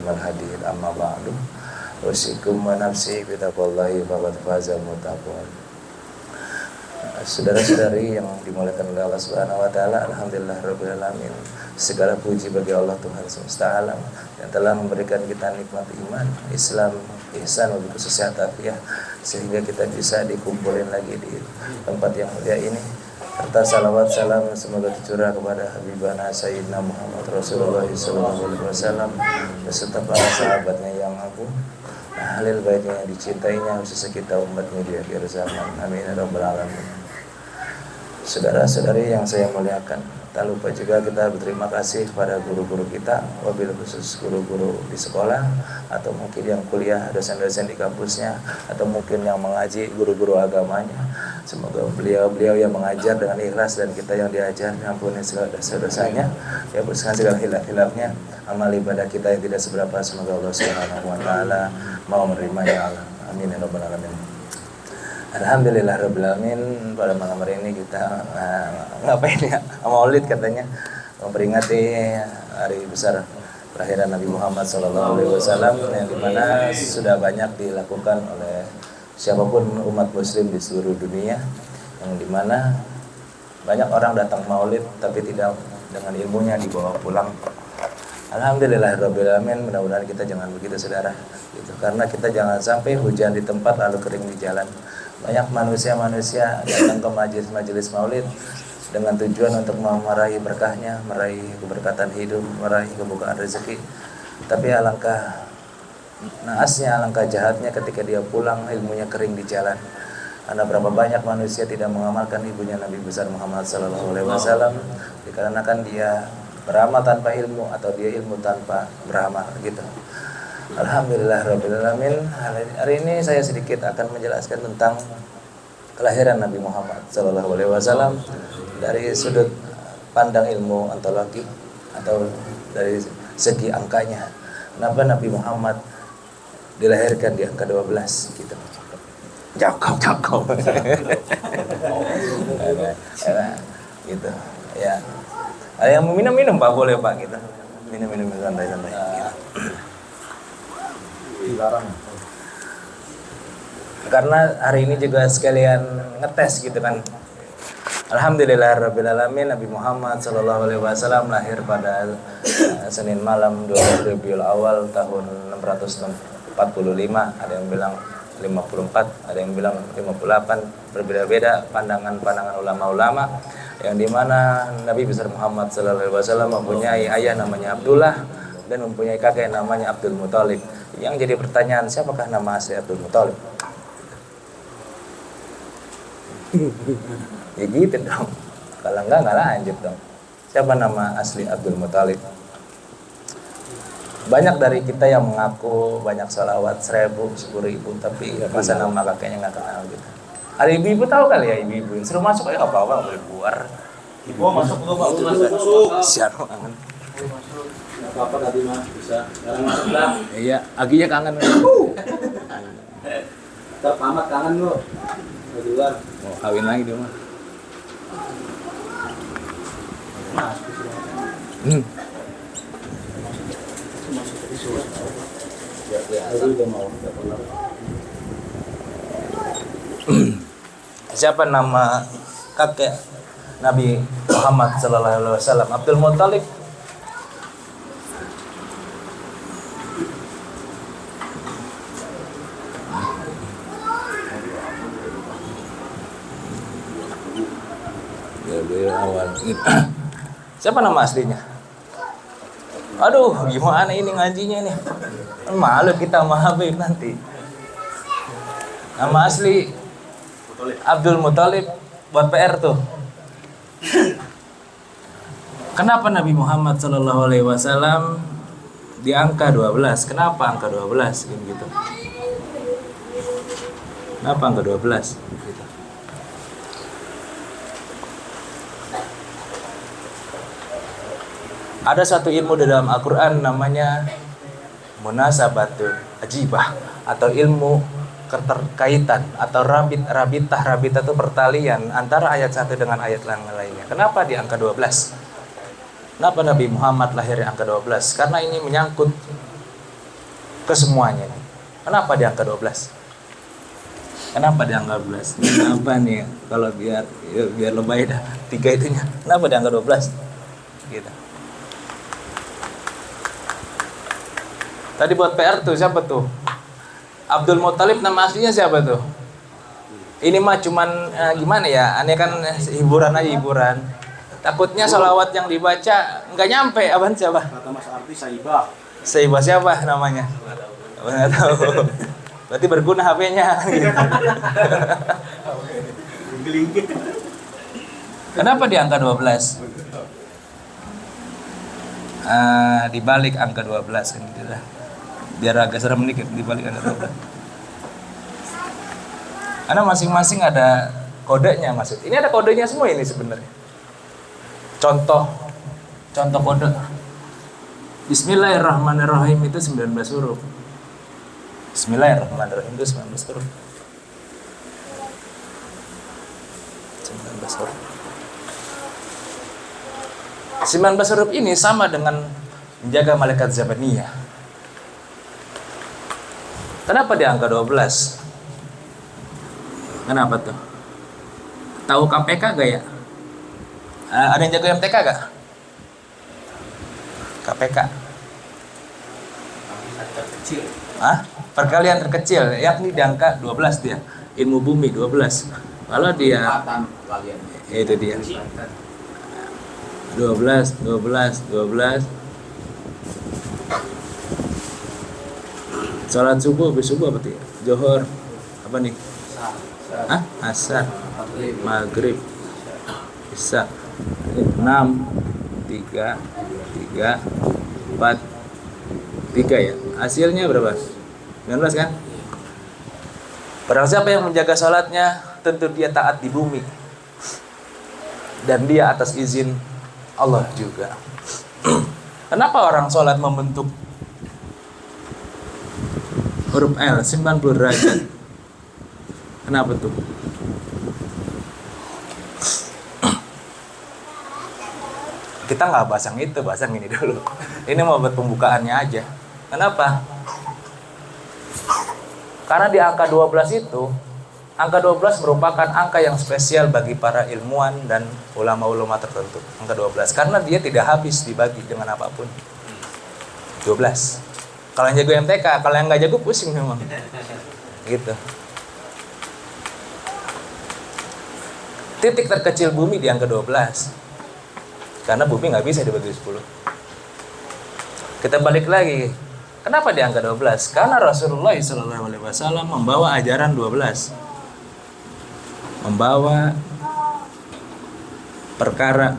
khairal hadith amma ba'du. Usikum wa nafsi bitaqwallahi faqad fazal muttaqun. Saudara-saudari yang dimuliakan oleh Allah Subhanahu wa taala, alhamdulillahirabbil alamin. Segala puji bagi Allah Tuhan semesta alam yang telah memberikan kita nikmat iman, Islam, ihsan, wabil khususnya tafiyah, sehingga kita bisa dikumpulin lagi di tempat yang mulia ini. Serta salawat salam semoga tercurah kepada Habibana Sayyidina Muhammad Rasulullah SAW beserta para sahabatnya yang agung, ahlul baitnya yang dicintainya, khususnya kita umatnya di akhir zaman. Amin ya rabbal alamin. Saudara-saudari yang saya muliakan, tak lupa juga kita berterima kasih kepada guru-guru kita, wabil khusus guru-guru di sekolah, atau mungkin yang kuliah, dosen-dosen di kampusnya, atau mungkin yang mengaji, guru-guru agamanya. Semoga beliau-beliau yang mengajar dengan ikhlas dan kita yang diajar ampuni segala dosa-dosanya, ya bersihkan segala hilaf-hilafnya. Amal ibadah kita yang tidak seberapa, semoga Allah Subhanahu wa taala mau menerimanya. Amin ya rabbal alamin. Alhamdulillahirabbil alamin. Pada malam hari ini kita ngapain ya? Maulid katanya, memperingati hari besar kelahiran Nabi Muhammad SAW, yang dimana sudah banyak dilakukan oleh siapapun umat muslim di seluruh dunia, yang dimana banyak orang datang maulid tapi tidak dengan ilmunya dibawa pulang. Alhamdulillahirabbil alamin. Mudah-mudahan kita jangan begitu saudara, gitu. Karena kita jangan sampai hujan di tempat lalu kering di jalan. Banyak manusia-manusia datang ke majelis maulid dengan tujuan untuk meraih berkahnya, meraih keberkatan hidup, meraih kebukaan rezeki. Tapi alangkah naasnya, alangkah jahatnya ketika dia pulang ilmunya kering di jalan. Karena berapa banyak manusia tidak mengamalkan ibunya Nabi besar Muhammad SAW, dikarenakan dia beramal tanpa ilmu atau dia ilmu tanpa beramal, gitu. Alhamdulillahirabbil alamin. Hari ini saya sedikit akan menjelaskan tentang kelahiran Nabi Muhammad SAW dari sudut pandang ilmu ontologi atau dari segi angkanya. Kenapa Nabi Muhammad dilahirkan di angka 12 gitu. Cakep. Gitu. Ya. Ada yang mau minum Pak, boleh Pak gitu. Minum santai-santai. Karena hari ini juga sekalian ngetes gitu kan. Alhamdulillahirabbil alamin. Nabi Muhammad SAW lahir pada Senin malam 12 Rabiul Awal tahun 645. Ada yang bilang 54, ada yang bilang 58. Berbeda-beda pandangan ulama-ulama, yang dimana Nabi besar Muhammad SAW mempunyai ayah namanya Abdullah dan mempunyai kakek namanya Abdul Muthalib. Yang jadi pertanyaan, siapakah nama asli Abdul Muthalib? Ya gitu dong. Kalau enggak lanjut dong. Siapa nama asli Abdul Muthalib? Banyak dari kita yang mengaku banyak salawat 1000, 10.000, tapi masa nama kakeknya nggak kenal gitu. Ada ibu-ibu tahu kali ya, ibu-ibu suruh masuk aja apa-apa, boleh keluar. Ibu masuk dulu Pak, masuk. Siapa kangen? Apa tadi Mas bisa? Sekarang masuk lah. Iya, aginya kangen. Tetap amat kangen lu. Di luar. Mau kawin lagi dia mah. Siapa nama kakek Nabi Muhammad SAW? Abdul Muthalib. Siapa nama aslinya? Aduh, gimana ini ngajinya nih? Malu kita sama Habib nanti. Nama asli Abdul Muthalib, buat PR tuh. Kenapa Nabi Muhammad SAW di angka 12? Kenapa angka 12? Gitu. Kenapa angka 12? Gitu. Ada satu ilmu di dalam Al-Quran namanya munasabatul ajibah, atau ilmu keterkaitan atau rabitah itu pertalian antara ayat satu dengan ayat yang lainnya. Kenapa di angka 12? Kenapa Nabi Muhammad lahir di angka 12? Karena ini menyangkut kesemuanya nih. Kenapa di angka 12? Kenapa di angka 12? Kenapa nih kalau biar lebay dah 3 itunya. Kenapa di angka 12? Gitu. Tadi buat PR tuh siapa tuh? Abdul Muthalib nama aslinya siapa tuh? Ini mah cuman gimana ya? Aneh kan hiburan aja hiburan. Takutnya sholawat yang dibaca nggak nyampe. Abang siapa? Kata Mas Arti Saibah. Saibah siapa namanya? Nggak tahu. Berarti berguna HP-nya. Kenapa di angka 12? Di balik angka 12 kan gitu lah. Biar agak serem dikit di balik angka 12. Karena masing-masing ada kodenya maksud. Ini ada kodenya semua ini sebenarnya. Contoh kode. Bismillahirrahmanirrahim itu 19 huruf. Bismillahirrahmanirrahim itu 19 huruf. 19 huruf. 19 huruf ini sama dengan menjaga malaikat zabaniyah. Kenapa di angka 12? Kenapa tuh? Tahu KPK gak ya? Ada yang jago MTK gak? KPK. Terkecil. Perkalian terkecil, yakni di angka 12 dia. Ilmu bumi 12. Kalau dia Kalian. itu dia. 12. Salat subuh, habis subuh apa tuh ya? Johor. Apa nih? Asar. Maghrib. Isya. 6 3 4 3 ya. Hasilnya berapa? 19 kan? Barang siapa yang menjaga salatnya, tentu dia taat di bumi. Dan dia atas izin Allah juga. Kenapa orang salat membentuk huruf L 90 derajat? Kenapa tuh? Kita nggak bahas yang itu, bahas yang ini dulu. Ini mau buat pembukaannya aja. Kenapa? Karena di angka 12 itu, angka 12 merupakan angka yang spesial bagi para ilmuwan dan ulama-ulama tertentu. Angka 12, karena dia tidak habis dibagi dengan apapun. 12. Kalau yang jago MTK, kalau yang nggak jago pusing memang. Gitu. Titik terkecil bumi di angka 12. Karena bumi nggak bisa dibagi 10. Kita balik lagi. Kenapa di angka 12? Karena Rasulullah SAW membawa ajaran 12. Membawa perkara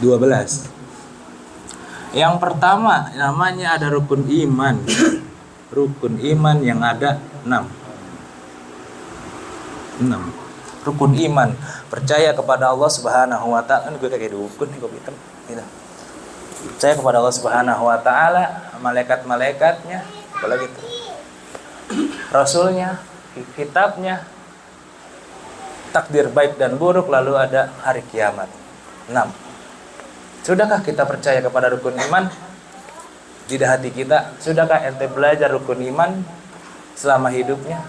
12. Yang pertama namanya ada rukun iman. Rukun iman yang ada 6. Rukun iman, percaya kepada Allah Subhanahu wa taala. Ini gue kayak dukun nih, kopi hitam gitu. Percaya kepada Allah Subhanahu wa taala, malaikat-malaikatnya, apalagi itu. Rasulnya, kitabnya, takdir baik dan buruk, lalu ada hari kiamat. 6. Sudahkah kita percaya kepada rukun iman di hati kita? Sudahkah ente belajar rukun iman selama hidupnya?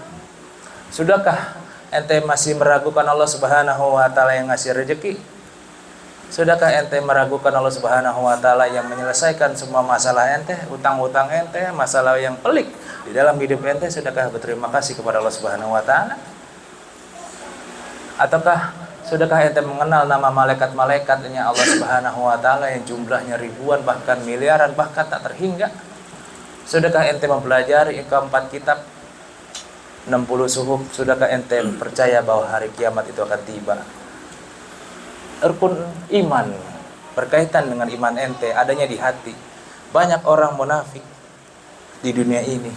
Sudahkah ente masih meragukan Allah Subhanahu wa taala yang ngasih rezeki? Sudahkah ente meragukan Allah Subhanahu wa taala yang menyelesaikan semua masalah ente, utang-utang ente, masalah yang pelik di dalam hidup ente? Sudahkah berterima kasih kepada Allah Subhanahu wa taala? Ataukah sudahkah ente mengenal nama malaikat-malaikatnya Allah Subhanahu wa taala yang jumlahnya ribuan bahkan miliaran bahkan tak terhingga? Sudahkah ente mempelajari keempat kitab 60 suhuf? Sudahkah ente percaya bahwa hari kiamat itu akan tiba? Rukun iman berkaitan dengan iman ente adanya di hati. Banyak orang munafik di dunia ini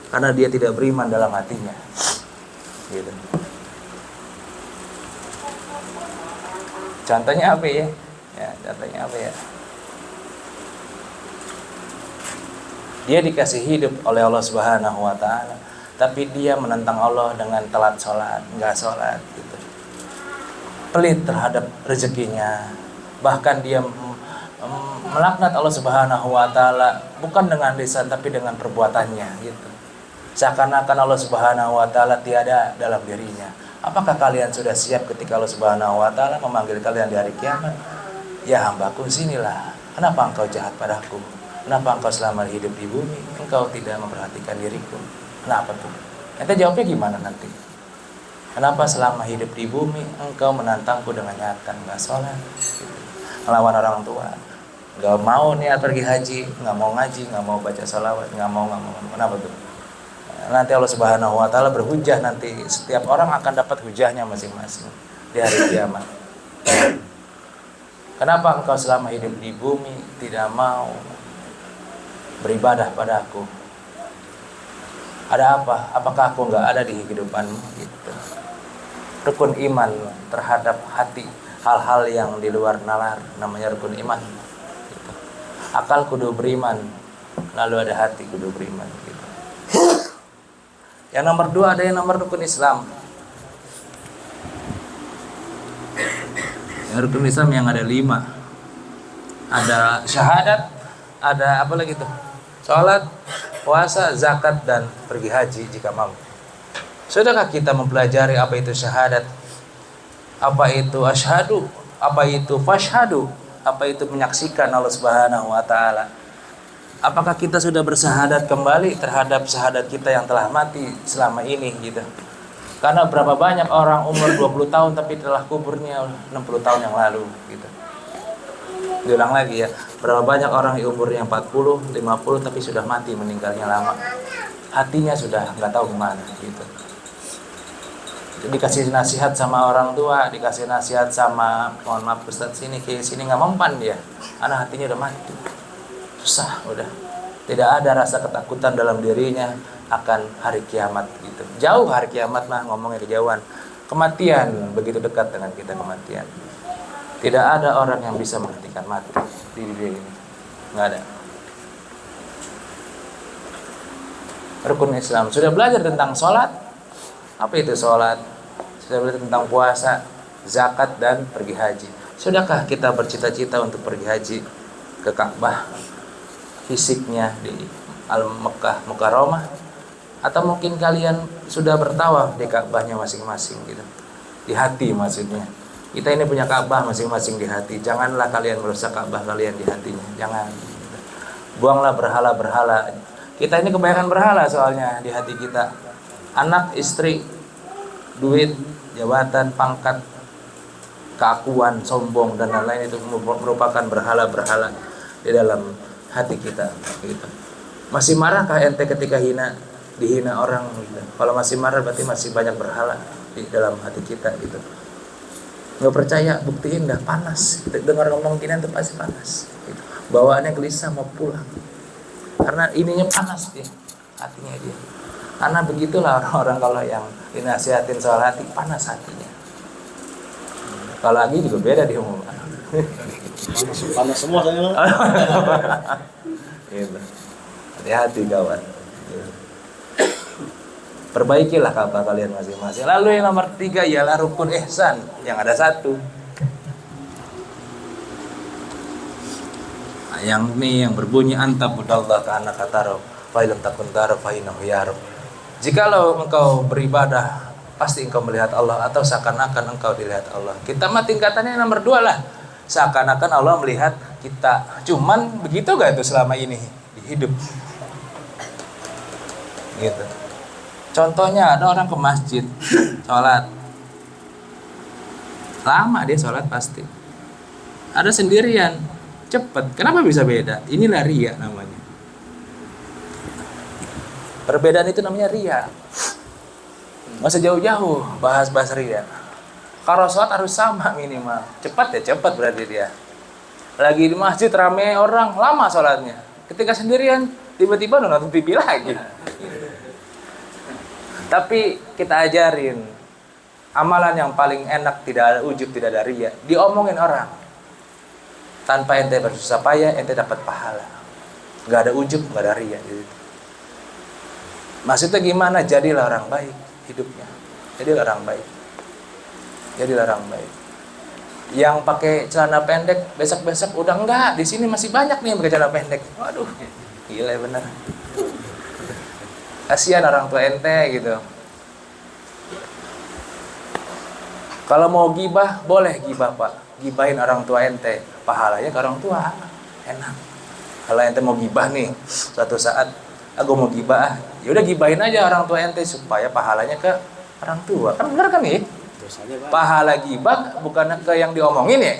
karena dia tidak beriman dalam hatinya. Gitu. Contohnya apa ya? Contohnya apa ya? Dia dikasih hidup oleh Allah Subhanahu wa taala, tapi dia menentang Allah dengan telat sholat, nggak sholat gitu. Pelit terhadap rezekinya, bahkan dia melaknat Allah Subhanahu wa taala bukan dengan lisan tapi dengan perbuatannya gitu. Seakan-akan Allah Subhanahu wa taala tiada dalam dirinya. Apakah kalian sudah siap ketika Allah Subhanahu wa taala memanggil kalian di hari kiamat? Ya hambaku, sinilah. Kenapa engkau jahat padaku? Kenapa engkau selama hidup di bumi engkau tidak memperhatikan diriku? Kenapa tuh? Ente jawabnya gimana nanti? Kenapa selama hidup di bumi engkau menantangku dengan nyata, nggak sholat, gitu. Melawan orang tua, nggak mau niat pergi haji, nggak mau ngaji, nggak mau baca salawat, nggak mau. Kenapa tuh? Nanti Allah Subhanahu wa taala berhujah, nanti setiap orang akan dapat hujahnya masing-masing di hari kiamat. Kenapa engkau selama hidup di bumi tidak mau beribadah padaku? Ada apa? Apakah aku nggak ada di kehidupanmu? Gitu. Rukun iman terhadap hati, hal-hal yang di luar nalar, namanya rukun iman. Gitu. Akal kudu beriman, lalu ada hati kudu beriman. Gitu. Yang nomor 2 ada yang nomor rukun Islam. Yang rukun Islam yang ada 5. Ada syahadat, ada apa lagi tuh? Salat, puasa, zakat, dan pergi haji jika mampu. Sudahkah kita mempelajari apa itu syahadat? Apa itu asyhadu? Apa itu fashhadu? Apa itu menyaksikan Allah Subhanahu wa taala? Apakah kita sudah bersyahadat kembali terhadap syahadat kita yang telah mati selama ini gitu? Karena berapa banyak orang umur 20 tahun tapi telah kuburnya 60 tahun yang lalu gitu. Diulang lagi ya, berapa banyak orang di umurnya 40, 50 tapi sudah mati meninggalnya lama. Hatinya sudah nggak tahu kemana gitu. Dikasih nasihat sama orang tua, dikasih nasihat sama, mohon maaf Ustaz, sini nggak mempan dia, karena hatinya udah mati. Susah udah. Tidak ada rasa ketakutan dalam dirinya akan hari kiamat gitu. Jauh hari kiamat mah, ngomongnya kejauhan. Kematian begitu dekat dengan kita, kematian. Tidak ada orang yang bisa menghentikan mati di dunia ini. Nggak ada. Rukun Islam. Sudah belajar tentang sholat? Apa itu sholat? Sudah belajar tentang puasa, zakat, dan pergi haji. Sudahkah kita bercita-cita untuk pergi haji ke Ka'bah? Fisiknya di Al-Mekkah Mukarramah, atau mungkin kalian sudah bertawaf di Ka'bahnya masing-masing gitu. Di hati maksudnya. Kita ini punya Ka'bah masing-masing di hati. Janganlah kalian merusak Ka'bah kalian di hatinya. Jangan. Buanglah berhala-berhala. Kita ini kebanyakan berhala soalnya di hati kita. Anak, istri, duit, jabatan, pangkat, keakuan, sombong, dan lain-lain itu merupakan berhala-berhala di dalam hati kita gitu. Masih marahkah ente ketika dihina orang gitu? Kalau masih marah berarti masih banyak berhala di dalam hati kita gitu. Nggak percaya, buktiin dah, panas. Dengar ngomong gini itu pasti panas gitu. Bawaannya gelisah mau pulang. Karena ininya panas dia, hatinya dia. Karena begitulah orang-orang kalau yang dinasihatin soal hati, panas hatinya. Kalau lagi juga beda dia ngomong. Panas semua saya. Gitu. Hati-hati kawan. Gitu. Perbaikilah Ka'bah kalian masing-masing. Lalu yang nomor 3 ialah rukun ihsan, yang ada 1. Yang ini yang berbunyi anta budallah kana kataro fa illam takun taro fa innahu yarab. Jikalau engkau beribadah pasti engkau melihat Allah, atau seakan-akan engkau dilihat Allah. Kita mah tingkatannya nomor 2 lah. Seakan-akan Allah melihat kita. Cuman begitu gak itu selama ini di hidup? Gitu. Contohnya ada orang ke masjid sholat, lama dia sholat pasti. Ada sendirian, cepet. Kenapa bisa beda? Inilah riya namanya. Perbedaan itu namanya riya. Nggak usah jauh-jauh bahas riya. Kalau sholat harus sama minimal. Cepat ya cepat berarti dia. Lagi di masjid rame orang, lama sholatnya. Ketika sendirian tiba-tiba nonton TV lagi. Tapi kita ajarin amalan yang paling enak, tidak ada ujub, tidak ada riya. Diomongin orang. Tanpa ente bersusah payah, ente dapat pahala. Gak ada ujub, gak ada riya. Maksudnya gimana? Jadilah orang baik hidupnya. Jadilah orang baik. Jadilah orang baik. Yang pakai celana pendek besok-besok udah enggak, di sini masih banyak nih yang pakai celana pendek. Waduh, gila bener. Kasihan orang tua ente gitu. Kalau mau gibah, boleh gibah Pak. Gibahin orang tua ente, pahalanya ke orang tua. Enak. Kalau ente mau gibah nih, suatu saat, aku mau gibah, ya udah gibahin aja orang tua ente supaya pahalanya ke orang tua. Kan bener kan nih? Pahala gibah bukan ke yang diomongin ya.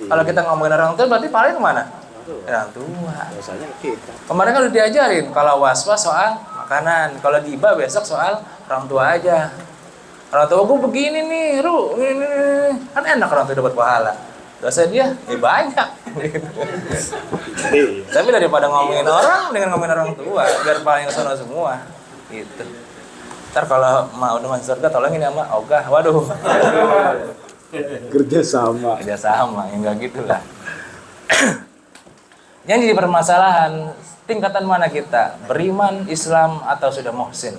Kalau kita ngomongin orang tua berarti pahalanya kemana? Orang tua. Dosanya kita. Kemarin kan udah diajarin kalau was-was soal makanan, kalau gibah besok soal orang tua aja. Orang tua gue begini nih, ini. Kan enak orang tua dapat pahala. Dosa dia, banyak. Tapi daripada ngomongin orang, dengan ngomongin orang tua, biar paling kesana semua. Gitu. Ntar kalau mau udah masuk surga, tolongin ya Mak, ogah, waduh. Kerja sama. Kerja sama, ya enggak gitu lah. Yang jadi permasalahan, tingkatan mana kita? Beriman, Islam, atau sudah muhsin?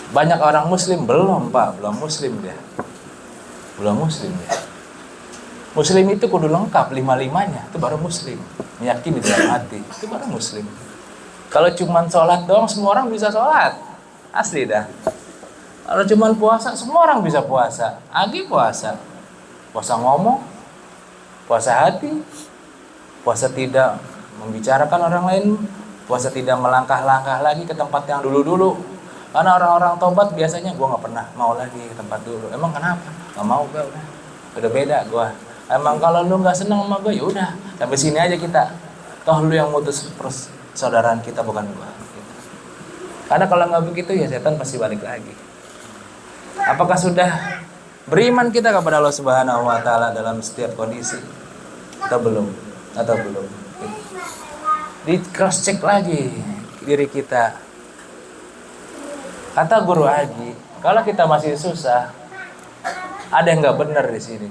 Banyak orang muslim belum Pak, belum muslim dia. Belum muslim dia. Muslim itu kudu lengkap 5-5-nya, itu baru muslim. Meyakini dalam hati, itu baru muslim. Kalau cuman sholat doang, semua orang bisa sholat. Asli dah. Kalau cuman puasa, semua orang bisa puasa. Agi puasa. Puasa ngomong, puasa hati, puasa tidak membicarakan orang lain, puasa tidak melangkah-langkah lagi ke tempat yang dulu-dulu. Karena orang-orang tobat biasanya gue nggak pernah mau lagi ke tempat dulu. Emang kenapa? Nggak mau gue udah beda gue. Emang kalau lu nggak seneng sama gue, ya udah sampai sini aja kita. Toh lu yang mutus persaudaraan kita bukan gue. Gitu. Karena kalau nggak begitu ya setan pasti balik lagi. Apakah sudah beriman kita kepada Allah Subhanahu Wa Taala dalam setiap kondisi? Atau belum? Gitu. Di cross check lagi diri kita. Kata Guru Haji, kalau kita masih susah, ada yang nggak benar di sini.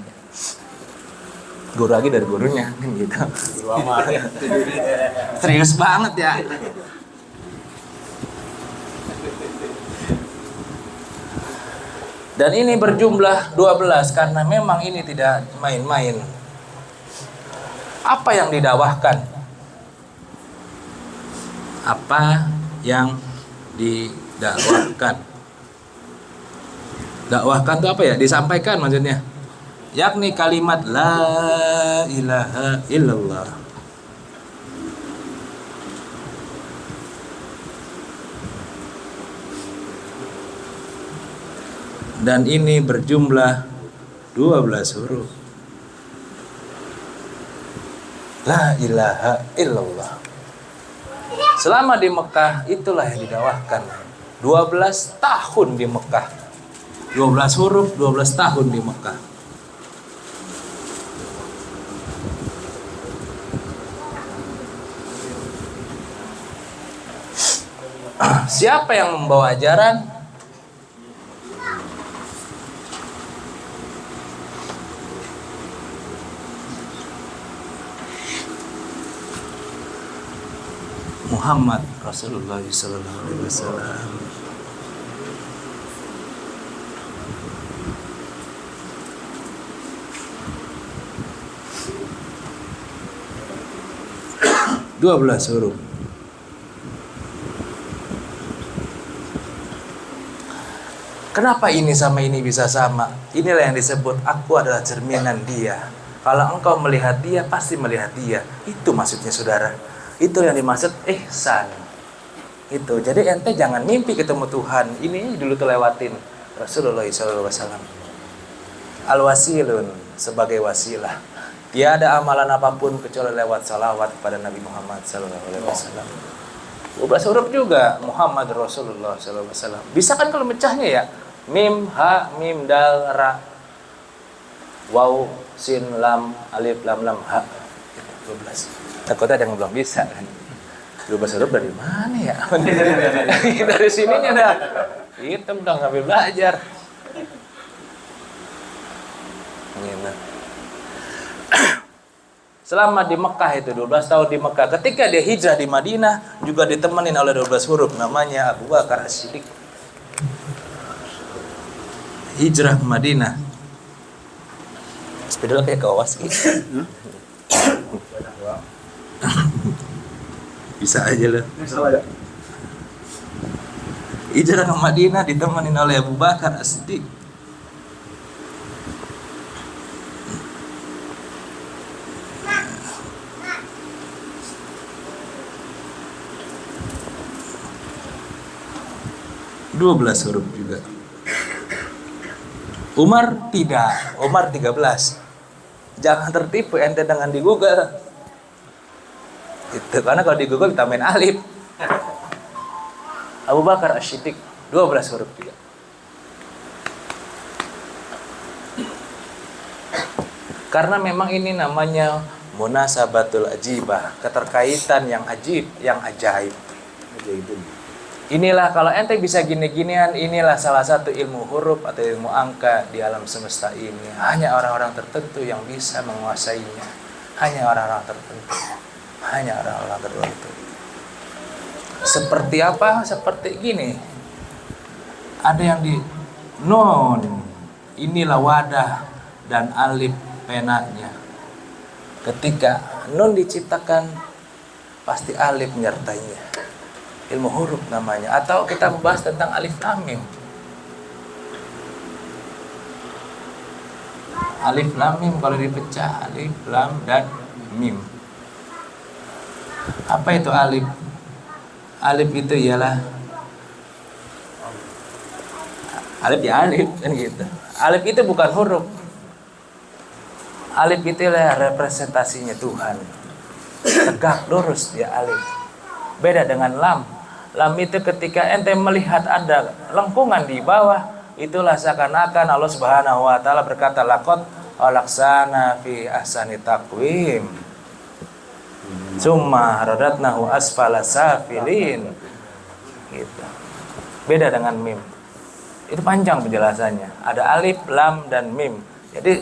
Guru Haji dari gurunya, kan gitu. Serius banget ya. Dan ini berjumlah 12 karena memang ini tidak main-main. Apa yang didakwahkan? Apa yang didakwahkan? Dakwahkan itu apa ya? Disampaikan maksudnya. Yakni kalimat la ilaha illallah. Dan ini berjumlah 12 huruf. La ilaha illallah. Selama di Mekah itulah yang didakwahkan. 12 tahun di Mekah. 12 huruf, 12 tahun di Mekah. Siapa yang membawa ajaran? Muhammad Rasulullah sallallahu alaihi wasallam. Dua belas huruf. Kenapa ini sama ini bisa sama? Inilah yang disebut aku adalah cerminan dia. Kalau engkau melihat dia, pasti melihat dia. Itu maksudnya saudara. Itu yang dimaksud ihsan. Itu. Jadi ente jangan mimpi ketemu Tuhan. Ini dulu tuh lewatin Rasulullah SAW. Al-wasilun sebagai wasilah. Tiada amalan apapun kecuali lewat salawat kepada Nabi Muhammad SAW. 12 huruf juga Muhammad Rasulullah SAW. Bisa kan kalau mecahnya ya? Mim, ha, mim, dal, ra, waw, sin, lam, alif, lam, lam, ha. 12. Takutnya ada yang belum bisa kan. 12 huruf dari mana ya? Dari sininya dah. Itu udah ngambil belajar. Gitu. Selama di Mekah itu 12 tahun di Mekah. Ketika dia hijrah di Madinah juga ditemenin oleh 12 huruf namanya Abu Bakar As-Siddiq. Hijrah ke Madinah. Spidol kayak kawas gitu. Bisa aja lah. Salah ya. Hijrah ke Madinah ditemani oleh Abu Bakar As-Siddiq. Dua belas huruf juga. Umar tidak, Umar 13. Jangan tertipu ente dengan di Google. Itu karena kalau di Google ditambahin alif. Abu Bakar As-Siddiq 12 huruf juga. Karena memang ini namanya munasabatul ajibah, keterkaitan yang ajib, yang ajaib. Inilah kalau ente bisa gini-ginian, inilah salah satu ilmu huruf atau ilmu angka di alam semesta ini. Hanya orang-orang tertentu yang bisa menguasainya. Hanya orang-orang tertentu. Hanya orang-orang tertentu. Seperti apa? Seperti gini. Ada yang di nun. Inilah wadah dan alif penanya. Ketika nun diciptakan, pasti alif menyertainya. Ilmu huruf namanya. Atau kita membahas tentang alif lam mim. Alif lam mim kalau dipecah, alif lam dan mim. Apa itu alif? Alif itu ialah alif ya alif kan gitu. Alif itu bukan huruf. Alif itu adalah representasinya Tuhan. Tegak lurus dia alif. Beda dengan lam. Lam itu ketika ente melihat ada lengkungan di bawah, itulah seakan-akan Allah Subhanahu wa taala berkata laqad alaksana fi ahsani taqwim. Summa radatnahu asfala safilin. Gitu. Beda dengan mim. Itu panjang penjelasannya. Ada alif, lam dan mim. Jadi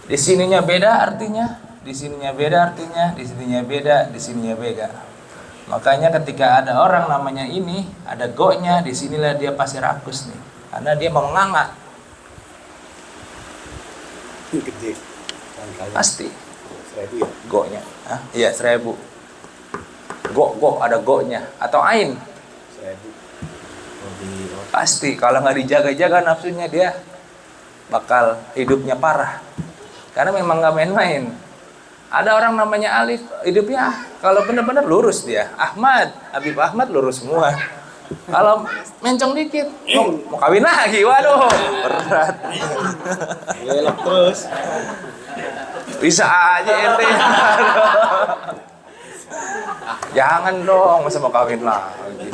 di sininya beda artinya, di sininya beda artinya, di sininya beda, di sininya beda. Makanya ketika ada orang namanya ini, ada go-nya, disinilah dia pasti rakus nih. Karena dia mau menganga. Gede. Pasti. 1000 ya? Go-nya. Hah? Iya, 1000. Go, ada go-nya. Atau ain. 1000. Pasti, kalau nggak dijaga-jaga nafsunya dia bakal hidupnya parah. Karena memang nggak main-main. Ada orang namanya Alif, hidupnya kalau benar-benar lurus dia. Ahmad, Habib Ahmad lurus semua. Kalau mencong dikit, mau kawin lagi, waduh, berat. Gelap terus. Bisa aja ente. Jangan dong, masa mau kawin lagi.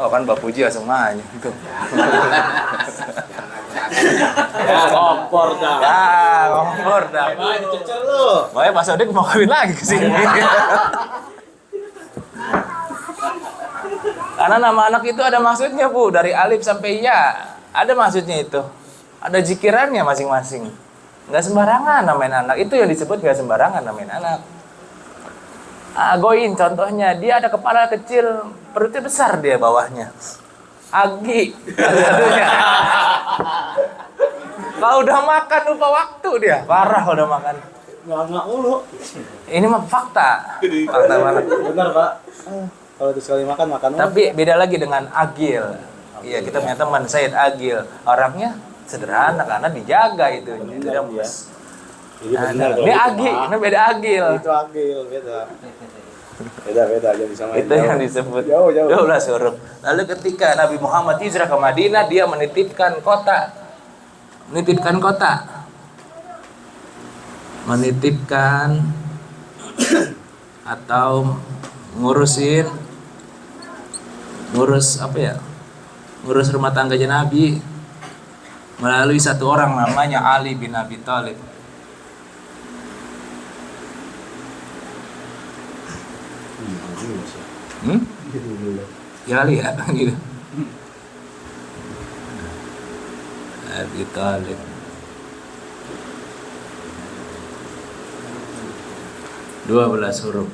Oh kan Mbak Puji langsung nanya gitu. Ya, kompor dah. Ya, kompor dah. Main cecer lu. Makanya Pak Sodik mau kawin lagi ke sini. Karena nama anak itu ada maksudnya, Bu, dari alif sampai ya. Ada maksudnya itu. Ada jikirannya masing-masing. Nggak sembarangan namain anak. Itu yang disebut nggak sembarangan namain anak. Agoin contohnya, dia ada kepala kecil, perutnya besar dia bawahnya. Agi. Kalau udah makan lupa waktu dia, parah kalau udah makan. Nggak mulu. Ini mah fakta. Fakta banget. Benar, Pak. Kalau itu sekali makan mulu. Tapi beda lagi dengan Agil. Iya, kita punya teman Said Agil. Orangnya sederhana karena dijaga itu. Benar, ya. Ini Agi, ini beda Agil. Itu Agil, beda. Beda jadi sama Itu yang disebut jauh. 12 huruf. Lalu ketika Nabi Muhammad hijrah ke Madinah, dia menitipkan kota. Menitipkan atau ngurus apa ya? Ngurus rumah tangganya Nabi melalui satu orang namanya Ali bin Abi Thalib. Ya Ali ya, gitu. Abi Thalib. Dua belas huruf.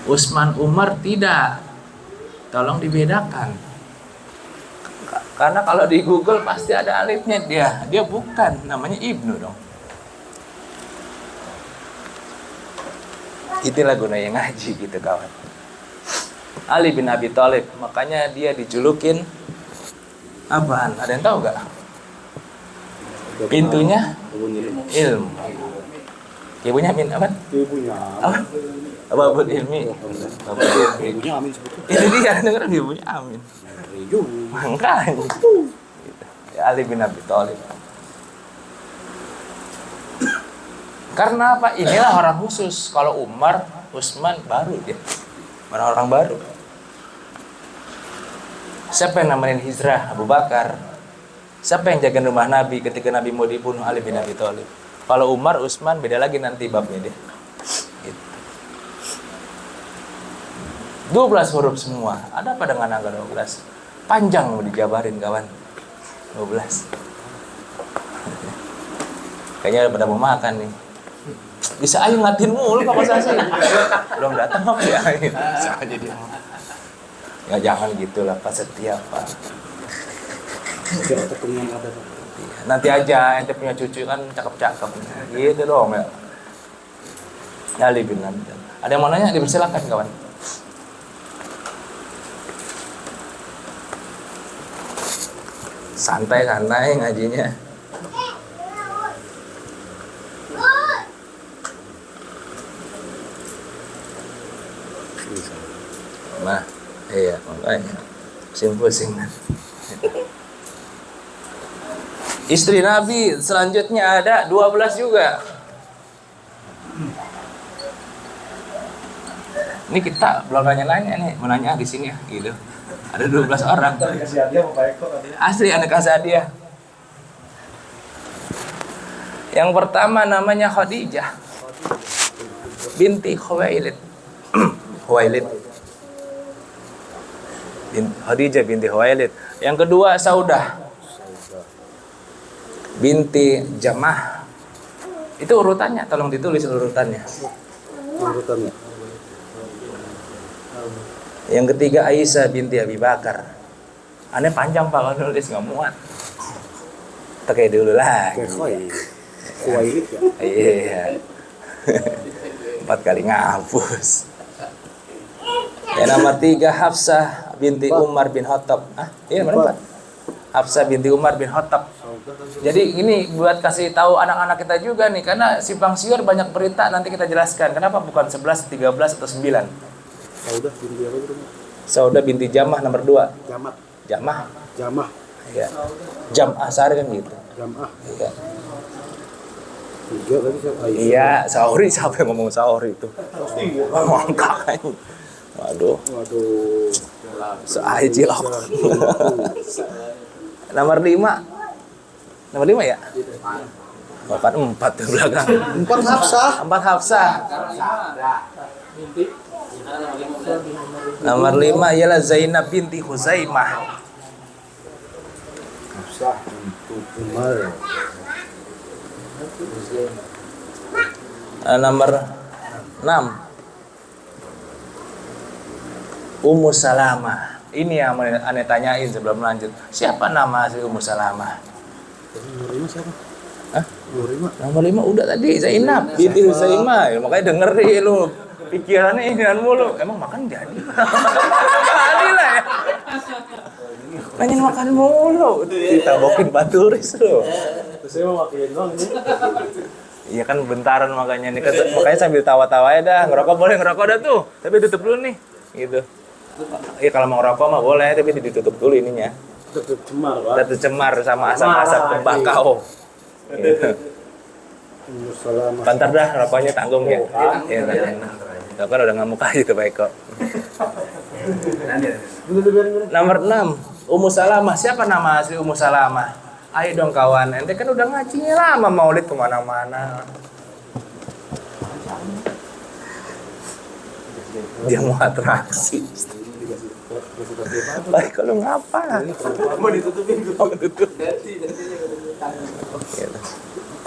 Utsman Umar tidak. Tolong dibedakan. Karena kalau di Google pasti ada alifnya, dia bukan, namanya Ibnu dong. Itulah gunanya ngaji gitu kawan. Ali bin Abi Thalib, makanya dia dijulukin apaan? Ada yang tahu gak? Pintunya ilmu. Ibunya Amin apa? Ibunya. Apa buat ilmi? Ibunya Amin sebetulnya. Ini dia dengar ibunya Amin. Makanya. Ya, Ali bin Abi Thalib. Karena apa? Inilah orang khusus. Kalau Umar, Utsman baru dia. Orang-orang baru. Siapa yang nemenin hijrah? Abu Bakar. Siapa yang jaga rumah Nabi ketika Nabi mau dibunuh? Ali bin Abi Thalib. Kalau Umar, Utsman beda lagi nanti babnya dia. Gitu. 12 huruf semua. Ada apa dengan angka 12? Panjang mau dijabarin kawan. 12. Kayaknya pada mau makan nih. Bisa ayo ngatin mulu Pak Sasi. Belum datang apa ya? Bisa aja dia. Ya jangan gitulah Pak Setia Pak. Nanti aja ente punya cucu kan cakep-cakep. Gitu dong ya. Ali bin Abi Thalib. Ada yang mau nanya? Dipersilakan kawan. Santai-santai ngajinya. Nah, iya makanya pusing-pusing. Istri Nabi selanjutnya ada 12 juga. Ini kita belum nanya-nanya nih, mau nanya di sini ya, gitu. Ada 12 orang. Asli anak kasih hadiah. Yang pertama namanya Khadijah binti Khuwailid. Khuwailid. Khadijah binti Khuwailid. Yang kedua Saudah binti Jamah. Itu urutannya, tolong ditulis urutannya. Urutannya. Yang ketiga Aisyah binti Abi Bakar. Aneh panjang Pak kalau nulis nggak muat. Pakai dulu lagi. Khuwailid ya. Iya. 4 kali ngapus. Yang nomor 3 Hafsah binti Umar bin Khattab. Iya nomor 4. Hafsah binti Umar bin Khattab. Jadi ini buat kasih tahu anak-anak kita juga nih, karena simpang siur banyak berita, nanti kita jelaskan kenapa bukan 11, 13 atau 9. Saudah binti apa itu? Saudah binti Jamah nomor 2. Jamat. Jamah. Jamah. Iya. Jam'ah sehari kan gitu. Jamah. Iya. 3 tadi siapa? Iya, Sauri siapa yang ngomong Sauri itu? Makanya. Waduh. Seajilok. Nomor 5. Nomor 5 ya? 4 di belakang. 4 Hafsah. 4 Hafsah. Nomor 5 ialah Zainab binti Khuzaimah. Hafsah binti Umar. Nomor 6 Ummu Salamah. Ini yang aneh tanyain sebelum lanjut. Siapa nama asli Ummu Salamah? Nomor 5 siapa? Hah? Nomor 5. Nomor 5 udah tadi Zainab binti Huzaimah. Ya, makanya dengerin lu. Pikirannya ini mulu. Emang makan jadi? Jadi lah ya. Nanyain makan mulu. Ditabokin baturis lu. Saya mau makin doang ini. Iya kan bentaran makanya nih. Makanya sambil tawa-tawa ya dah. Ngerokok boleh ngerokok dah tuh. Tapi tutup dulu nih. Gitu. Iya kalau mau ngerokok mah boleh, tapi ditutup dulu ininya. Tetap cemar, Pak. Tetap cemar sama asap-asap tembakau. Gitu. Pantar dah rokoknya tanggung ya. Iya kan. Kan udah ngamuk aja tuh Pak Eko. Nomor 6 Ummu Salamah. Siapa nama asli Ummu Salamah? Ayo dong kawan, ente kan udah ngajinya lama maulid kemana-mana. Dia mau atraksi. Baik kalau ngapa? Mau ditutupin gitu. Mau tutup.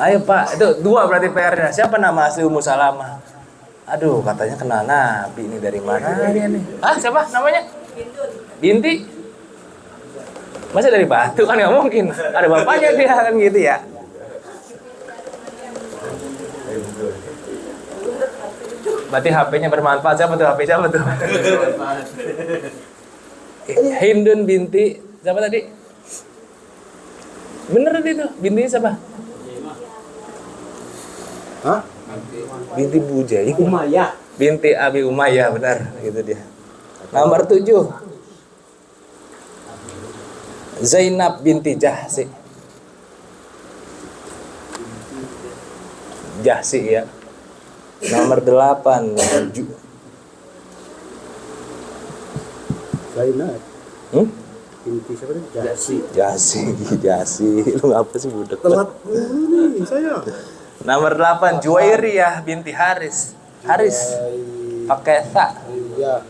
Ayo Pak, itu 2 berarti PR-nya. Siapa nama asli Ummu Salamah? Aduh, katanya kenal Nabi ini dari mana dia nih? Siapa namanya? Binti Masa dari batu kan nggak mungkin. Ada bapaknya dia kan gitu ya. Berarti HP-nya bermanfaat. Siapa tuh HP siapa tuh? Hindun binti siapa tadi? Bener tadi tuh, binti siapa? Hah? Binti Bujai. Umayyah. Binti Abi Umayyah, benar, gitu dia. Nomor 7. Zainab binti Jahsi. Jahsi ya. Nomor 8. Zainab. Binti siapa nih? Jahsi. Lu apa sih budak? Telat dulu nih saya. Nomor 8 Juwairiyah binti Haris. Pakai sa. Iya.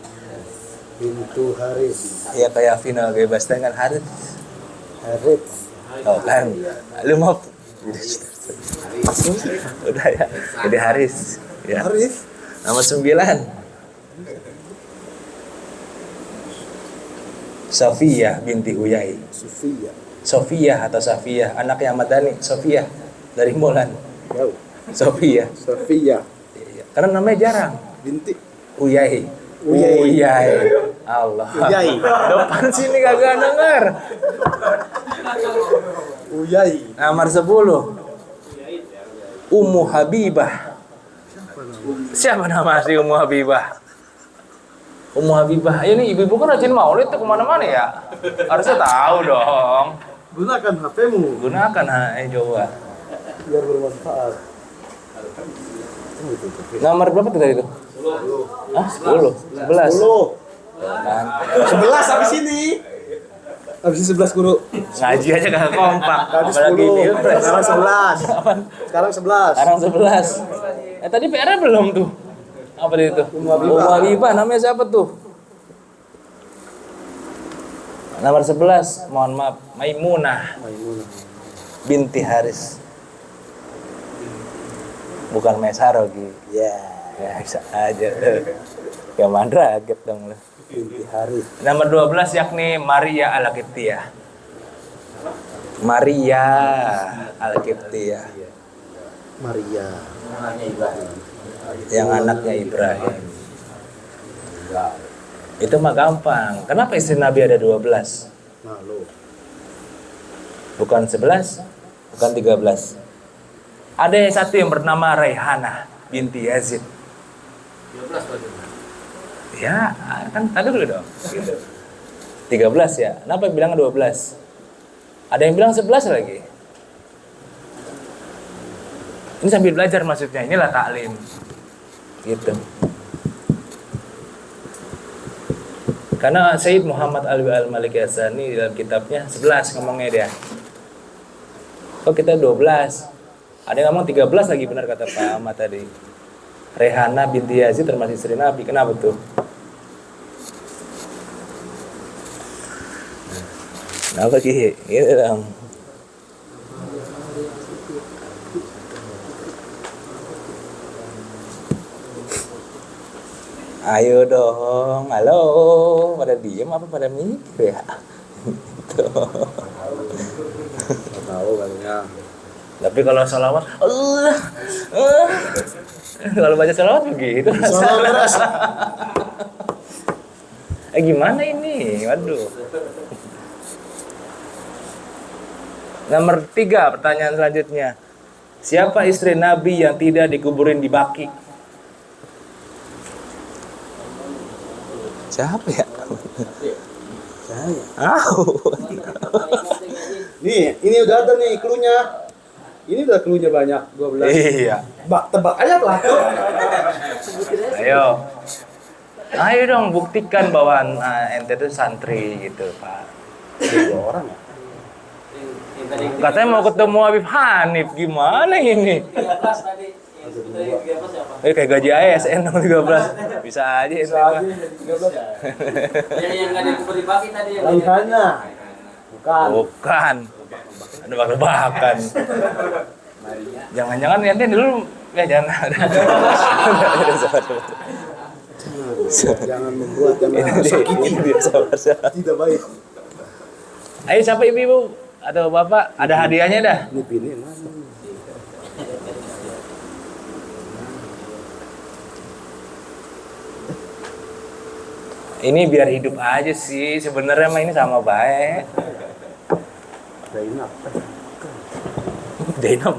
Bintu Haris. Ya kayak final bebas dengan Haris. Oh kan. Lu mau udah ya. Jadi Haris. Ya. Haris. Nomor 9. Sofia binti Uyai. Sofia atau Safia, anaknya Ahmad Dhani. Sofia dari Molan. Sofia. Karena namanya jarang. Binti Uyai. Allah. Uyai. Depan sini kagak denger. Uyai. Nomor 10. Ummu Habibah. Siapa nama si Ummu Habibah? Ummu Habibah, ini ibu-ibu kan rajin maulid tuh kemana-mana ya? Harusnya tahu dong. Gunakan HP-mu. Gunakan, coba. Biar bermanfaat. Nomor berapa tuh tadi itu? 10. 11. 11 habis ini. Habis 11 guru. Ngaji aja kagak kompak. Tadi Apalagi 10. pilpres. Sekarang 11. Sekarang 11. Sekarang 11. Tadi PR-nya belum tuh. Apa itu? Ummu Habibah, namanya siapa tuh? Nomor 11, mohon maaf, Maimunah binti Haris. Bukan Mesarogi. Ya, bisa aja. Ya mandra kaget dong lu. Binti Haris. Nomor 12 yakni Maria Al-Qibtiyah. Maria Al-Qibtiyah. Maria. Yang anaknya Ibrahim. Itu mah gampang. Kenapa istri Nabi ada 12? Malu. Bukan 11, bukan 13. Ada yang satu yang bernama Raihanah binti Yazid. 12 ya, kan tadi dulu dong. 13 ya. Kenapa bilang 12? Ada yang bilang 11 lagi. Ini sambil belajar maksudnya. Inilah taklim. Gitu. Karena Sayyid Muhammad Alwi Al-Maliki As-Sani dalam kitabnya 11 ngomongnya dia. Kok kita 12? Ada yang ngomong 13 lagi, benar kata Pak Ahmad tadi. Rehana binti Yazid termasuk istri Nabi. Kenapa tuh? Kenapa Ki? Gitu dong. Ayo dong, halo, pada diem apa pada mikir ya? Gitu. Tahu kalinya. Tapi kalau sholawat, kalau baca sholawat begitu. Gimana ini? Waduh. Nomor 3, pertanyaan selanjutnya. Siapa istri Nabi yang tidak dikuburin di Baqi? Siapa ya? Saya. Nih, ini udah ada nih cluenya. Ini udah cluenya banyak, 12. Iya. Tebak aja lah. Ayo. Ayo dong buktikan bahwa ente itu santri gitu, Pak. 2 orang ya? Katanya mau ketemu Habib Hanif, gimana ini? Kayak gaji ASN dong 13. Bisa aja itu. Yang nggak dikubur di Baqi tadi yang Laihana. Bukan. Ada bak-bakan. Jangan-jangan nanti dulu ya jangan. Jangan membuat yang sakiti. Sabar. Tidak baik. Ayo siapa ibu-ibu atau bapak? Ada hadiahnya dah. Ini bini mana? Ini biar hidup aja sih. Sebenarnya mah ini sama baik. Zainab.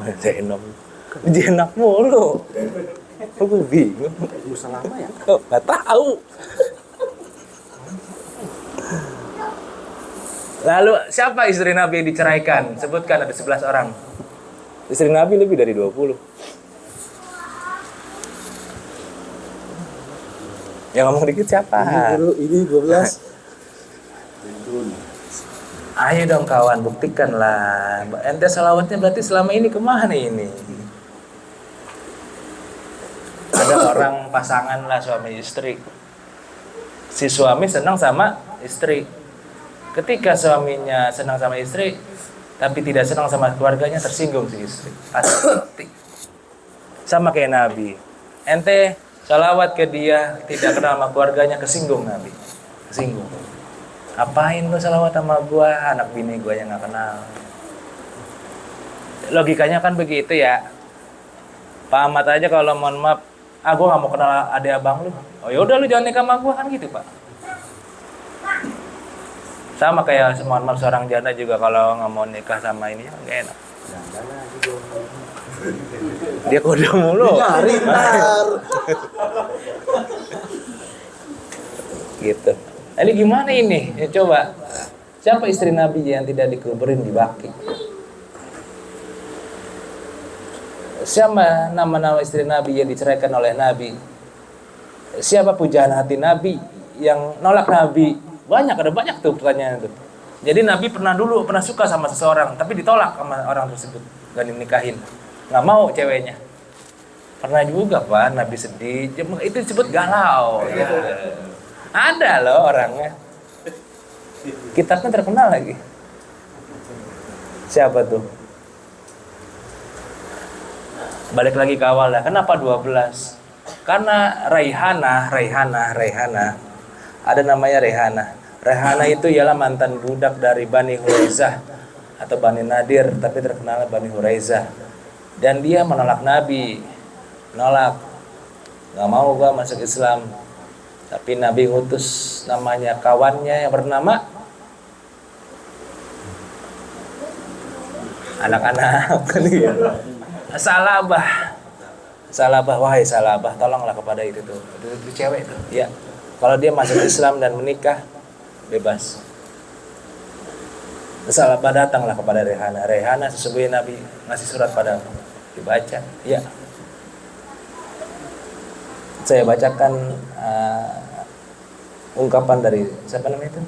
Zainab mulu. Aku bingung. Musa lama ya? Kok nggak tahu. Lalu siapa istri Nabi yang diceraikan? Sebutkan, ada 11 orang. Istri Nabi lebih dari 20. Yang ngomong dikit siapa? Ini 12. Ayo dong kawan, buktikan lah. Ente salawatnya berarti selama ini kemana ini? Ada orang pasangan lah, suami istri. Si suami senang sama istri. Ketika suaminya senang sama istri, tapi tidak senang sama keluarganya, tersinggung si istri. Pasti. Sama kayak Nabi. Ente salawat ke dia, tidak kenal sama keluarganya, kesinggung Nabi. Kesinggung. Apain lu salawat sama gua, anak bini gua yang gak kenal. Logikanya kan begitu ya. Pak Ahmad aja kalau mohon maaf, gua gak mau kenal adik abang lu. Oh yaudah lu jangan nikah sama gua, kan gitu Pak. Sama kayak mohon maaf seorang janda juga kalau nggak mau nikah sama ini nggak enak. Dia kode mulu. Nyari ntar. Gitu. Ini gimana ini? Ya coba. Siapa istri Nabi yang tidak dikuburin di Baki? Siapa nama-nama istri Nabi yang diceraikan oleh Nabi? Siapa pujaan hati Nabi yang nolak Nabi? Ada banyak tuh pertanyaan itu. Jadi Nabi pernah suka sama seseorang, tapi ditolak sama orang tersebut, gak dinikahin, nggak mau ceweknya. Pernah juga Pak, Nabi sedih, itu disebut galau. Ya. Ada loh orangnya. Kitabnya terkenal lagi. Siapa tuh? Balik lagi ke awal lah. Kenapa 12? Karena Raihana. Ada namanya Rehana. Rehana itu ialah mantan budak dari Bani Huraizah atau Bani Nadir, tapi terkenal Bani Huraizah. Dan dia menolak Nabi. Nolak. Gak mau gua masuk Islam. Tapi Nabi ngutus namanya kawannya yang bernama anak-anak kan dia. Salabah, wahai Salabah, tolonglah kepada itu tuh. Itu cewek tuh. Ya. Kalau dia masuk Islam dan menikah, bebas. Salabah datanglah kepada Rehana. Rehana, sesungguhnya Nabi ngasih surat padamu. Dibaca. Ya. Saya bacakan ungkapan dari siapa namanya itu?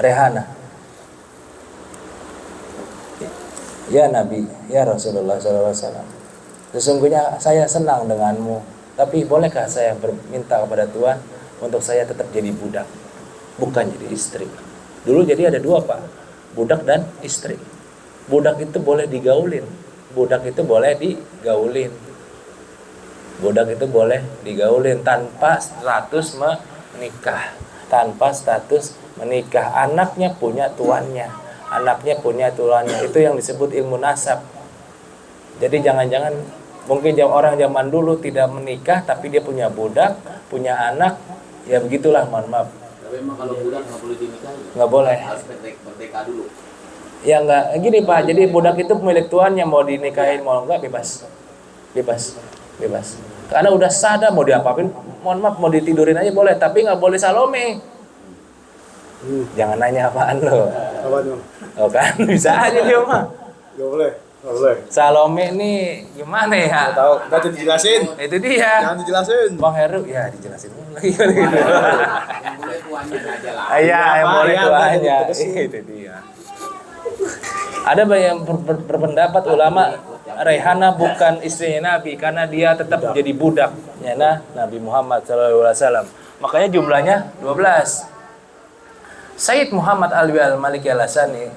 Rehana. Ya Nabi, ya Rasulullah SAW. Sesungguhnya saya senang denganmu, tapi bolehkah saya minta kepada Tuhan untuk saya tetap jadi budak, bukan jadi istri. Dulu jadi ada dua Pak, budak dan istri. Budak itu boleh digaulin, budak itu boleh digaulin tanpa status menikah. Anaknya punya tuannya, itu yang disebut ilmu nasab. Jadi jangan-jangan mungkin orang zaman dulu tidak menikah tapi dia punya budak, punya anak, ya begitulah, mohon maaf. Tapi emang kalau budak nggak boleh dinikahi. Nggak boleh. Harus merdeka dulu. Ya nggak gini Pak. Jadi budak itu milik tuannya, mau dinikahin mau enggak bebas. Karena udah sadar mau diapapin, mohon maaf, mau ditidurin aja boleh, tapi nggak boleh Salome. Jangan nanya apaan lo. Apa tuh? Oh kan bisa aja dia mah. Gak boleh. Salome ini gimana ya? Gak tahu. Nanti dijelasin. Itu dia. Jangan dijelasin. Bang Heru, ya dijelasin lagi. Yang boleh tuanya aja lah. Iya, yang boleh ya, tuanya. betul. Itu dia. Ada yang berpendapat ulama Raihana bukan istrinya Nabi karena dia tetap menjadi budaknya Nabi Muhammad SAW. Makanya jumlahnya 12. Sayyid Muhammad Alwi Al-Maliki Al-Hasani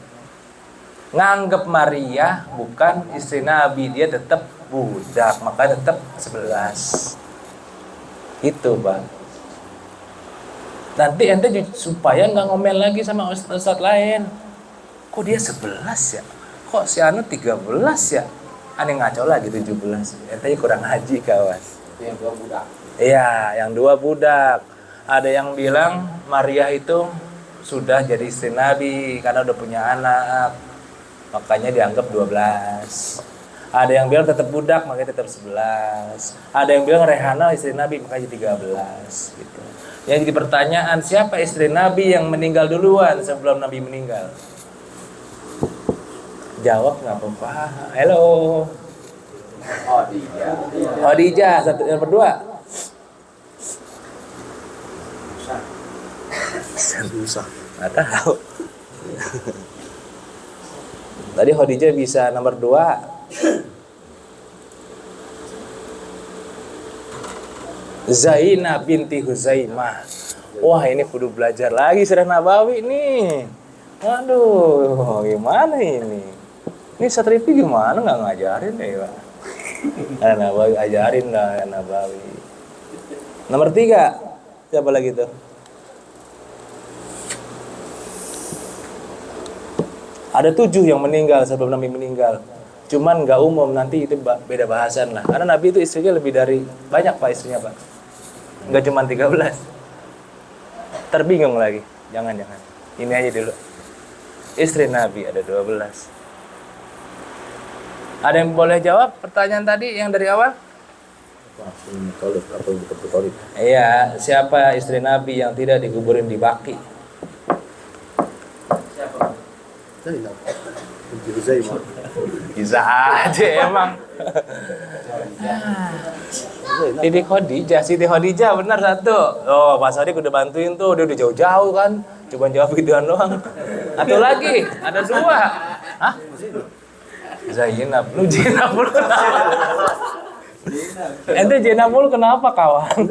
nganggep Maria bukan istri Nabi, dia tetap budak, makanya tetap 11. Itu Bang. Nanti ente supaya nggak ngomel lagi sama ustadz lain. kok dia 11 ya? Kok si Anu 13 ya? Aneh ngaco lagi 17. Entahnya kurang haji kawan. Yang dua budak. Iya, yang 2 budak. Ada yang bilang Maria itu sudah jadi istri Nabi karena udah punya anak. Makanya dianggap 12. Ada yang bilang tetap budak makanya tetap 11. Ada yang bilang Rehana istri Nabi makanya 13 gitu. Yang jadi pertanyaan, siapa istri Nabi yang meninggal duluan sebelum Nabi meninggal? Jawab nggak apa-apa. Halo. Oh iya. Khadijah, yang berdua. Susah. Nggak tahu. Tadi Khadijah bisa nomor 2. Zainab binti Huzaimah. Wah, ini kudu belajar lagi Sirah Nabawi nih. Waduh, gimana ini? Ini Satripi gimana nggak ngajarin ya, Pak? Nabawi ajarin lah Nabawi. Nomor 3. Siapa lagi tuh? Ada 7 yang meninggal sebelum Nabi meninggal. Cuman nggak umum, nanti itu beda bahasan lah. Karena Nabi itu istrinya lebih dari banyak Pak istrinya Pak. Nggak cuma 13. Terbingung lagi. Jangan. Ini aja dulu. Istri Nabi ada 12. Ada yang boleh jawab pertanyaan tadi yang dari awal? Iya, siapa istri Nabi yang tidak dikuburin di Baqi? Bisa aja emang. Siti Khadijah benar satu. Oh, Pak Sodik udah bantuin tuh, dia udah jauh-jauh kan. Coba jawab gituan doang. Atau lagi, ada 2. Hah? Zainab. Lu Zainab lu kenapa? Ente Zainab lu kenapa kawan?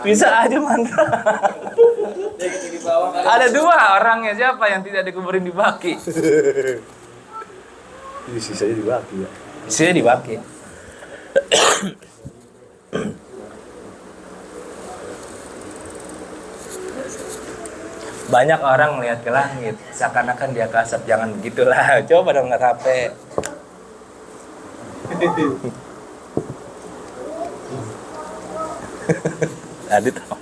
Bisa aja mantra. Ada 2 orangnya, siapa yang tidak dikuburin di Baqi? Ini sisanya di Baqi ya. Sisanya di Baqi. Banyak orang melihat ke langit seakan-akan dia kasap. Jangan begitulah. Coba dong nggak capek. Tadi tahu.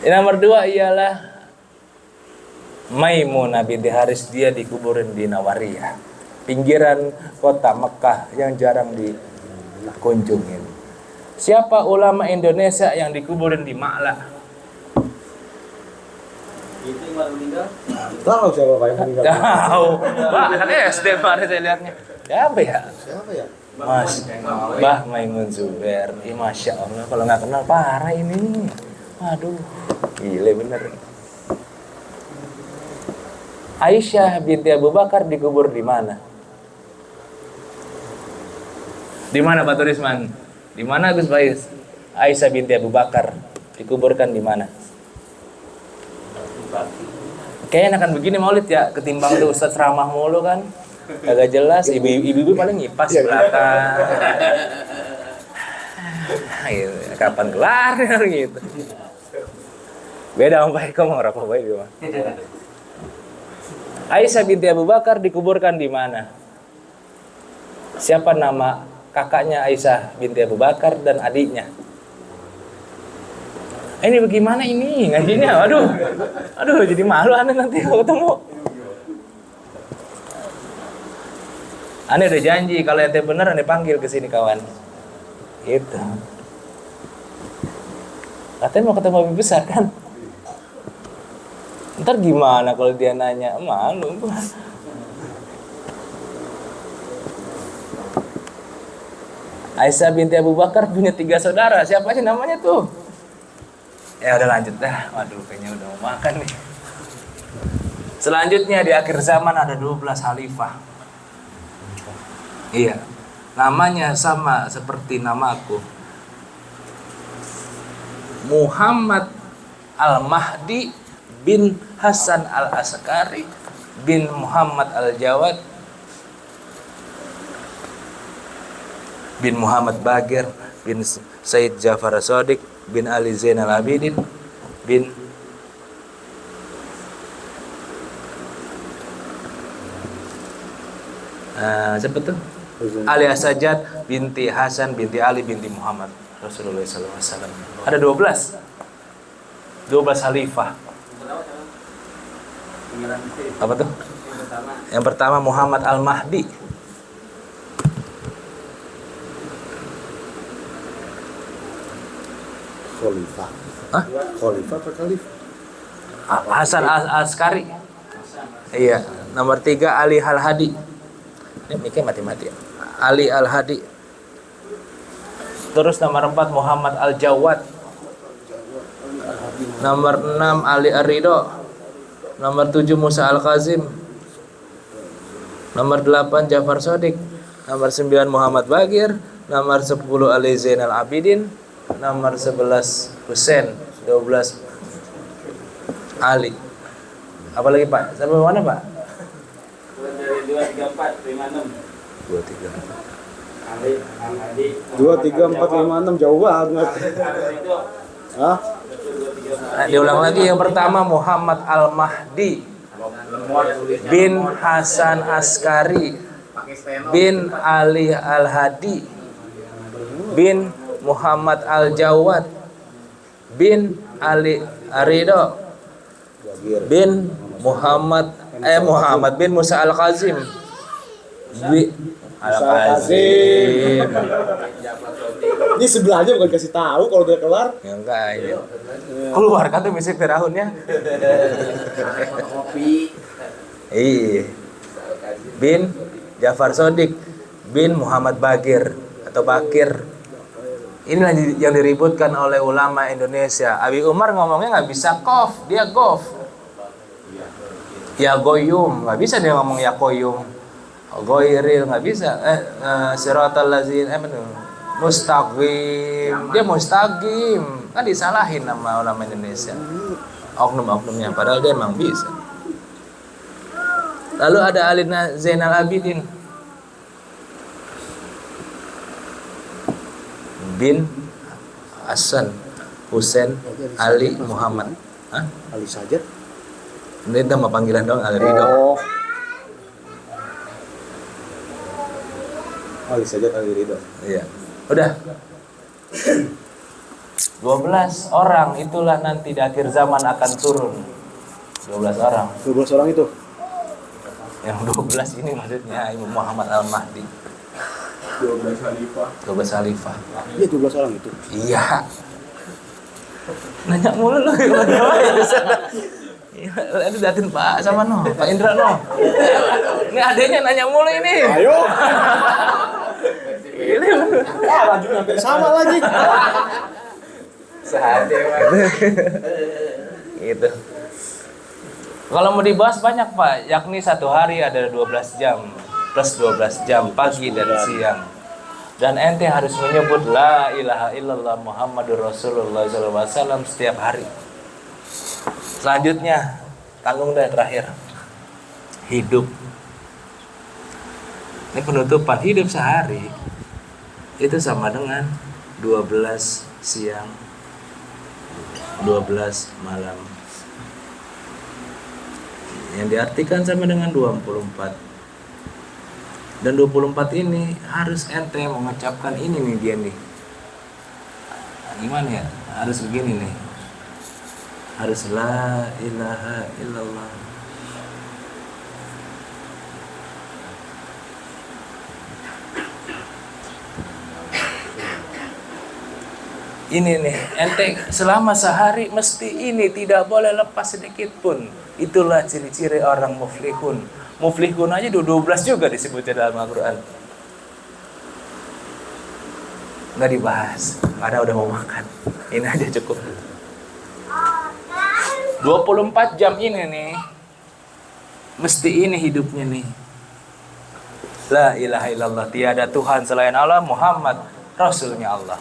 Nomor 2 ialah Maimunah binti Haris, dia dikuburin di Nawariyah, pinggiran kota Mekah yang jarang dikunjungin. Siapa ulama Indonesia yang dikuburin di Ma'la? Itu yang baru meninggal. Tahu siapa Pak yang meninggal? Tahu. Pak, anak SD kemarin saya lihatnya. Siapa ya? Siapa ya? Mbah Maimun Zubair. Masya Allah, kalau nggak kenal parah ini. Aduh, gile bener. Aisyah binti Abu Bakar dikubur di mana? Di mana Pak Turisman? Di mana Gus Bais? Aisyah binti Abu Bakar dikuburkan di mana? Kayaknya enakan begini Maulid ya, ketimbang tuh Ustadz ceramah mulu kan. Agak jelas, ibu-ibu paling ngipas belakang. Gitu. Kapan kelar gitu. Beda sama Pak Eko mau ngerokok baik gimana? Aisyah binti Abu Bakar dikuburkan di mana? Siapa nama kakaknya Aisyah binti Abu Bakar dan adiknya? Ini bagaimana ini ngajinya? Aduh, jadi malu aneh nanti kalau ketemu. Aneh udah janji kalau ente bener aneh panggil ke sini kawan. Gitu. Katanya mau ketemu Habib besar kan? Ntar gimana kalau dia nanya? Malu. Aisyah binti Abu Bakar punya 3 saudara. Siapa aja namanya tuh? Ya udah lanjut dah. Waduh, kayaknya udah mau makan nih. Selanjutnya di akhir zaman ada 12 khalifah. Iya. Namanya sama seperti namaku. Muhammad Al-Mahdi bin Hasan Al-Askari bin Muhammad Al-Jawad bin Muhammad Bagir bin Said Jafar Shadiq bin Ali Zainal Abidin bin Siapa tuh? Ali As-Sajjad binti Hasan binti Ali binti Muhammad Rasulullah SAW. Ada 12 khalifah. Apa tuh? Yang pertama Muhammad Al-Mahdi. Khalifah. Hah? Khalifah apa khalifah? Hasan Askari. Iya. Nomor 3 Ali Al-Hadi. Ini mikir mati-mati ya. Ali Al-Hadi. Terus nomor 4 Muhammad Al-Jawad. Nomor 6 Ali Ar-Ridho. Nomor 7 Musa Al-Kazim. Nomor 8 Jafar Shodiq. Nomor 9 Muhammad Bagir. Nomor 10 Ali Zainal Abidin. Nomor 11 Husain. 12 Ali. Apa lagi Pak? Sampai mana Pak? Dari 2, 3, 4, 5, 6. 2, 3, 2, 3, 4, 5, 6 jauh banget. Hah? diulang lagi. Yang pertama Muhammad Al-Mahdi bin Hasan Askari bin Ali Al-Hadi bin Muhammad Al-Jawad bin Ali Arido bin Muhammad bin Musa Al-Kazim Al-Kazim. Ini sebelahnya bukan kasih tahu kalau udah keluar. Ya enggak ya. Keluar kan tuh misi Firaun ya. Kopi. Iya. Bin Jafar Shodiq bin Muhammad Bagir atau Bakir. Inilah yang diributkan oleh ulama Indonesia. Abi Umar ngomongnya nggak bisa kof, dia gof. Ya goyum, nggak bisa dia ngomong ya koyum. Goiril nggak bisa. Siratal lazin mustaqim, dia mustaqim. Kan disalahin nama ulama Indonesia. Oknum-oknumnya padahal dia emang bisa. Lalu ada Ali Zainal Abidin bin Hasan Husain Ali Muhammad. Hah? Ali Sajjad. Ini nama panggilan dong Ali Ridho. Oh. Ali Sajjad Ali Ridho. Iya. Udah. 12 orang itulah nanti di akhir zaman akan turun. 12 orang. 12 orang itu. Yang 12 ini maksudnya Imam Muhammad Al-Mahdi. 12 khalifah. 12 khalifah. Iya 12 orang itu. Iya. Nanya mulu lu gimana ya sana. Iya, lu datin Pak sama Pak Indra Ini adanya nanya mulu ini. Ayo. Ini Lanjut hampir sama lagi. Sehati gitu. Kalau mau dibahas banyak Pak, yakni satu hari ada 12 jam plus 12 jam pagi dan siang. Dan ente harus menyebut la ilaha illallah Muhammadur Rasulullah SAW setiap hari. Selanjutnya, tanggung deh terakhir. Hidup. Ini penutupan hidup sehari. Itu sama dengan 12 siang, 12 malam. Yang diartikan sama dengan 24. Dan 24 ini harus ente mengucapkan ini nih dia nih. Gimana ya? Harus begini nih. Harus la ilaha illallah. Ini nih, ente selama sehari mesti ini tidak boleh lepas sedikit pun. Itulah ciri-ciri orang muflihun. Muflihun aja 12 juga disebutnya dalam Al-Quran. Nggak dibahas, karena udah mau makan. Ini aja cukup. 24 jam ini nih, mesti ini hidupnya nih. La ilaha illallah, tiada Tuhan selain Allah, Muhammad Rasulnya Allah.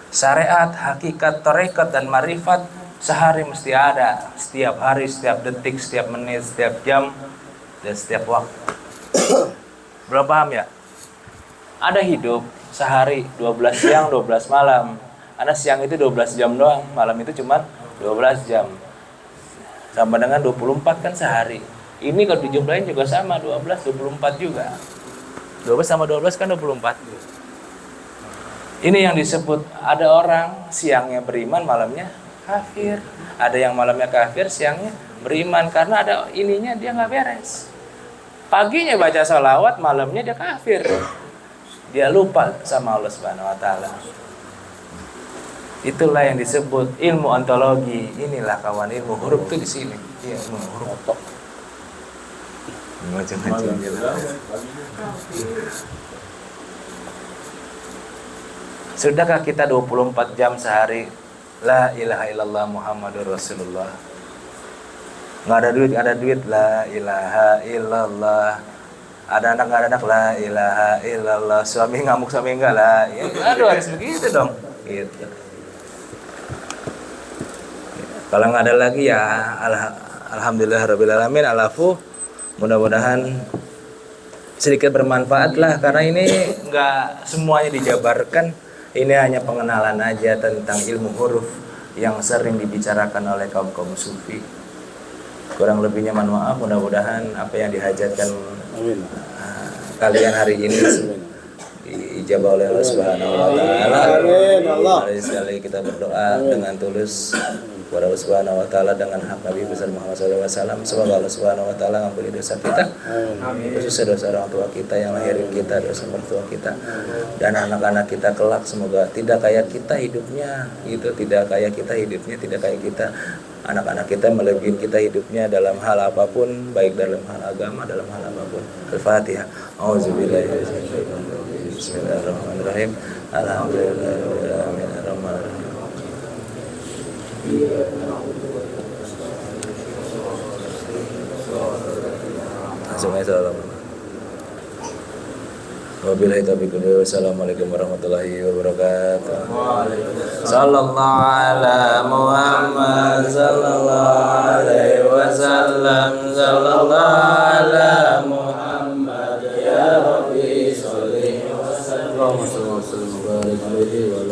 Syariat, hakikat, tarekat, dan marifat sehari mesti ada. Setiap hari, setiap detik, setiap menit, setiap jam, dan setiap waktu. Belum paham ya? Ada hidup sehari 12 siang 12 malam. Ada siang itu 12 jam doang, malam itu cuma 12 jam. Sama dengan 24 kan sehari. Ini kalau dijumlahin juga sama 12 24 juga. 12 sama 12 kan 24. Ini yang disebut ada orang siangnya beriman, malamnya kafir. Ada yang malamnya kafir, siangnya beriman. Karena ada ininya dia nggak beres. Paginya baca sholawat, malamnya dia kafir. Dia lupa sama Allah Subhanahu wa taala. Itulah yang disebut ilmu ontologi. Inilah kawan ilmu huruf tuh di sini. Iya, ilmu huruf. Macam-macam gitu. Sudahkah kita 24 jam sehari la ilaha illallah Muhammadur Rasulullah? Nggak ada duit la ilaha illallah. Ada anak nggak ada anak la ilaha illallah. Suami ngamuk suami enggak lah. Ya, aduh harus begitu dong. Gitu. Kalau nggak ada lagi ya alhamdulillahirabbil alamin alafu. Mudah-mudahan sedikit bermanfaat lah, karena ini nggak semuanya dijabarkan. Ini hanya pengenalan aja tentang ilmu huruf yang sering dibicarakan oleh kaum sufi. Kurang lebihnya mohon maaf. Mudah-mudahan apa yang dihajatkan kalian hari ini diijabah oleh Allah Subhanahu wa taala. Amin Allah. Mari sekali kita berdoa dengan tulus kepada Allah Subhanahu wa taala dengan hak Nabi besar Muhammad SAW. Semoga Allah Subhanahu wa taala mengampuni dosa kita, khususnya dosa orang tua kita yang lahirin kita, dosa mertua kita, dan anak-anak kita kelak. Semoga tidak kayak kita hidupnya, gitu, tidak kayak kita hidupnya, tidak kayak kita. Anak-anak kita melebihi kita hidupnya dalam hal apapun, baik dalam hal agama, dalam hal apapun. Al-Fatihah. Auzubillahi minasyaitonir rajim. Bismillahirrahmanirrahim. Alhamdulillahirabbil alamin. Arrahmanirrahim. Langsung aja salam. Wabillahi taufiq wal hidayah. Wassalamualaikum warahmatullahi wabarakatuh. Sallallahu ala Muhammad sallallahu alaihi wasallam. Sallallahu ala Muhammad ya Rabbi sholli wa sallim.